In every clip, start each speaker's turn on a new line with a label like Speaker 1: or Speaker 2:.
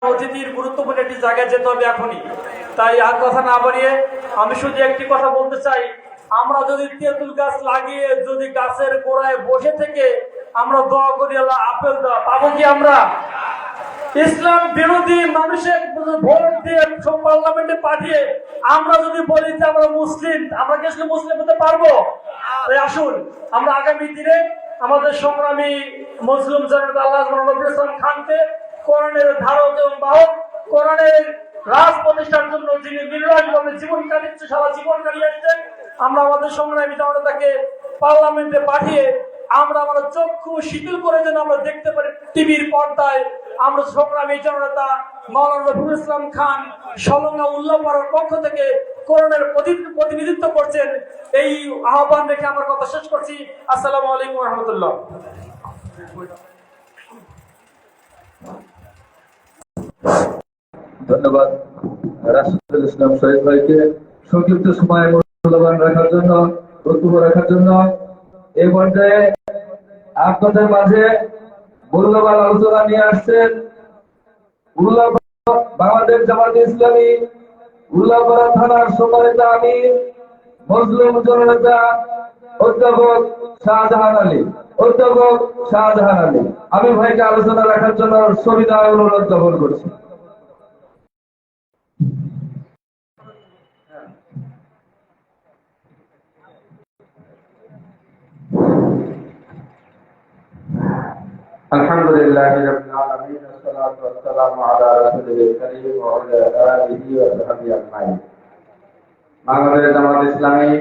Speaker 1: অতিথির গুরুত্বপূর্ণ একটি জায়গায় যেতে হবে এখনই। তাই আর কথা না বাড়িয়ে আমি শুধু একটি কথা বলতে চাই, আমরা যদি তেঁতুল গাছ লাগিয়ে যদি গাছের গোড়ায় বসে থেকে আমরা দোয়া করি আল্লাহ আপেল দেওয়া পাবো কি আমরা? ইসলাম বিরোধী মানুষের ভোট দিয়ে সব পার্লামেন্টে পাঠিয়ে আমরা যদি বলি যে আমরা মুসলিম, আমরা কি আসলে মুসলিম হতে পারবো? আসুন আমরা আগামী দিনে আমাদের সংগ্রামী মুসলিম জনতা আল্লাহ নবী ইসলাম খানকে কোরআনের ধারক এবং বাহক, কোরআনের রাজ প্রতিষ্ঠার জন্য যিনি নির্লজ্জভাবে জীবন কাটিয়েছে, সারা জীবন কাটিয়েছেন, আমরা আমাদের সংগ্রামী জনতাকে পার্লামেন্টে পাঠিয়ে আমরা আমাদের চক্ষু শিথিল করে যেন আমরা দেখতে পারি টিভির পর্দায় আমরা সংগ্রামী জনতা মাওলানা রফিকুল ইসলাম খান সলঙ্গা উল্লাপাড়ার পক্ষ থেকে কোরআনের প্রতিনিধিত্ব করছেন। এই আহ্বান রেখে আমার কথা শেষ করছি। আসসালামু আলাইকুম ওয়া রাহমাতুল্লাহ।
Speaker 2: ধন্যবাদ রাশিদুল ইসলাম শহীদ ভাইকে সংক্ষিপ্ত সময় মূল্যবান রাখার জন্য, বক্তব্য রাখার জন্য। এই পর্যায়ে আপনাদের মাঝে মূল্যবান আলোচনা নিয়ে আসছেন বাংলাদেশ জামায়াতে ইসলামী উল্লাপাড়া থানার সম্মানিত আমির মজলুম জননেতা অধ্যাপক শাহজাহান আলী। আমি ভাইকে আলোচনা রাখার জন্য সবিনয় অনুরোধ জ্ঞাপন করছি।
Speaker 3: আলহামদুলিল্লাহি রাব্বিল আলামিন, আসসালাতু ওয়াসসালামু আলা রাসূলিল কারীম ওয়া আলা আলিহি ওয়া সাহবিহি আজমাইন। বাংলাদেশ জামায়াত ইসলামী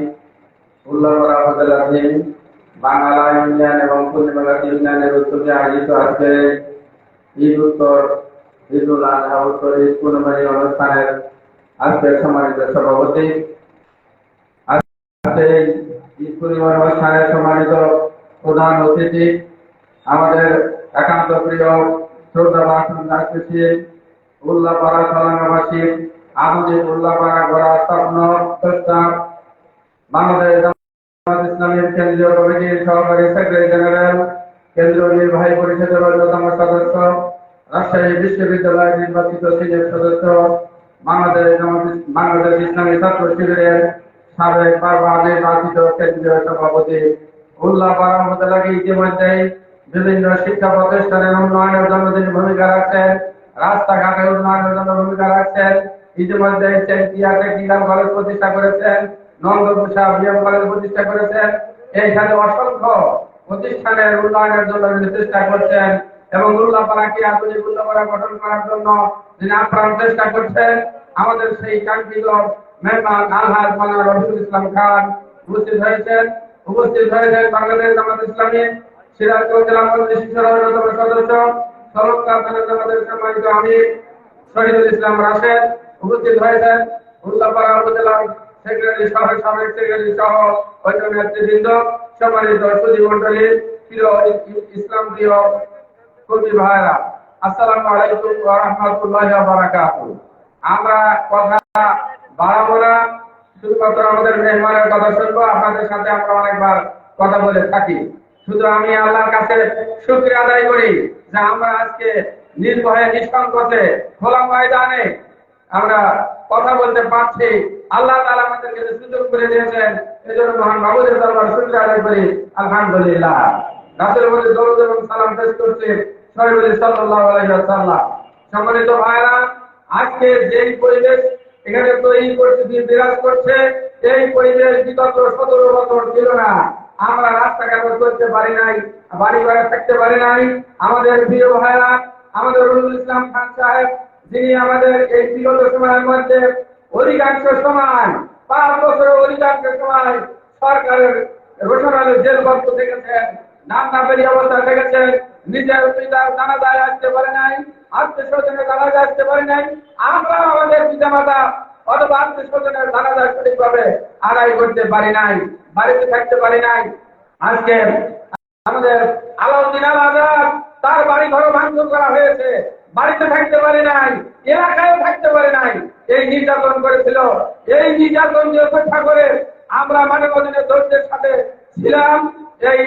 Speaker 3: উল্লাপাড়া উপজেলাধীন বাংলা ইউনিয়ন এবং পূর্ণিমাঘাট ইউনিয়নের উদ্যোগে আয়োজিত আজকে ঈদুল আজহা উত্তর ঈদ পূর্ণিমারী অনুষ্ঠানের আজকের সম্মানিত সভাপতি, আজকে ঈদ পূর্ণিমার অনুষ্ঠানের সম্মানিত প্রধান অতিথি, আমাদের একান্ত প্রিয় শ্রদ্ধাবান রাজনীতি উল্লাপাড়া সলঙ্গাবাসী আধুনিক উল্লাপাড়া গড়া স্বপ্ন প্রস্তাব বাংলাদেশ জামায়াত ইসলামীর কেন্দ্রীয় কমিটির সহকারী সেক্রেটারি জেনারেল, কেন্দ্রীয় নির্বাহী পরিষদের অন্যতম সদস্য, রাজশাহী বিশ্ববিদ্যালয়ের নির্বাচিত সিনিয়র সদস্য, বাংলাদেশ ইসলামী ছাত্র শিবিরের সাবেক বারবার নির্বাচিত কেন্দ্রীয় সভাপতি, উল্লাপাড়া উপজেলাকে ইতিমধ্যেই বিভিন্ন শিক্ষা প্রতিষ্ঠানের উন্নয়নের জন্য তিনি ভূমিকা রাখছেন, রাস্তাঘাটের উন্নয়নের জন্য ভূমিকা রাখছেন। ইতিমধ্যে টেকনিক্যাল কলেজ প্রতিষ্ঠা করেছেন, নন্দকুষা বিএম কলেজ প্রতিষ্ঠা করেছেন। এইখানে অসংখ্য প্রতিষ্ঠানের উন্নয়নের জন্য তিনি চেষ্টা করছেন এবং উল্লাপাড়াকে আধুনিক উল্লাপাড়া গঠন করার জন্য তিনি আপ্রাণ চেষ্টা করছেন। আমাদের সেই কাঙ্ক্ষিত মেহমান আলহাজ মাওলানা রফিকুল ইসলাম খান উপস্থিত হয়েছেন বাংলাদেশ জামায়াত ইসলামী সিরাজগঞ্জ জেলা মজলিসের অন্যতম সদস্য, সলঙ্গা থানা জামাতের সম্মানিত আমির শহীদুল ইসলাম রাশেদ উপস্থিত হয়েছেন, উল্লাপাড়া উপজেলার সেক্রেটারি সাবেক সেক্রেটারি সহ অন্যান্য নেতৃবৃন্দ, সম্মানিত সুধী মণ্ডলী, প্রিয় ইসলাম প্রিয় কর্মী ভাইরা, আসসালামু আলাইকুম ওয়া রাহমাতুল্লাহি ওয়া বারাকাতুহু। আমরা কথা বাড়াবো না, শুধুমাত্র আমাদের মেহমানের কথা শুনবো। আপনাদের সাথে আমরা অনেকবার কথা বলে থাকি। শুধু আমি আল্লাহর কাছে শুকরিয়া আদায় করি যে আমরা আজকে নির্ভয়ে নিষ্কণ্ঠে খোলা ময়দানে আমরা কথা বলতে পারছি। আল্লাহ তাআলা আমাদেরকে সুযোগ করে দিয়েছেন, এজন্য মহান মাবুদের দরবারে শুকরিয়া আদায় করি। আলহামদুলিল্লাহ। রাসূলের প্রতি দরুদ এবং সালাম পেশ করছি শরীফুল সাল্লাল্লাহু আলাইহি ওয়াসাল্লাম। সম্মানিত ভাইরা, আজকে যেই পরিবেশ এখানে তৈরি পরিস্থিতি বিরাজ করছে, এই পরিবেশ বিগত 17 বছর ছিল না। আমরা রাস্তাঘাট করতে পারি নাই, বাড়ি ঘরে থাকতে পারি নাই। আমাদের প্রিয় ভাইরা, আমাদের রফিকুল ইসলাম খান সাহেব, যিনি আমাদের এই বিগত সময়ের মধ্যে অধিকাংশ সময় 5 বছরের অধিকাংশ সময় সরকারের ঘোষণায় জেলবদ্ধ থেকেছেন, নাম না বেরিয়ে অবস্থা থেকেছেন, নিজের পিতার জানাজায় আসতে পারে নাই, আত্মীয় স্বজনের জানাজায় আসতে পারে নাই। আমরা আমাদের পিতামাতা অথবা আত্মীয় স্বজনের জানাজা সঠিকভাবে আদায় করতে পারি নাই, বাড়িতে থাকতে পারি নাই। আজকে আমাদের আলাউদ্দিন আল আজাদ, তার বাড়ি ঘর ভাঙচুর করা হয়েছে, বাড়িতে থাকতে পারি নাই, এলাকায় থাকতে পারি নাই। এই নির্যাতন করেছিল, এই নির্যাতন যে উপেক্ষা করে আমরা মানব ধৈর্যের সাথে ছিলাম। এই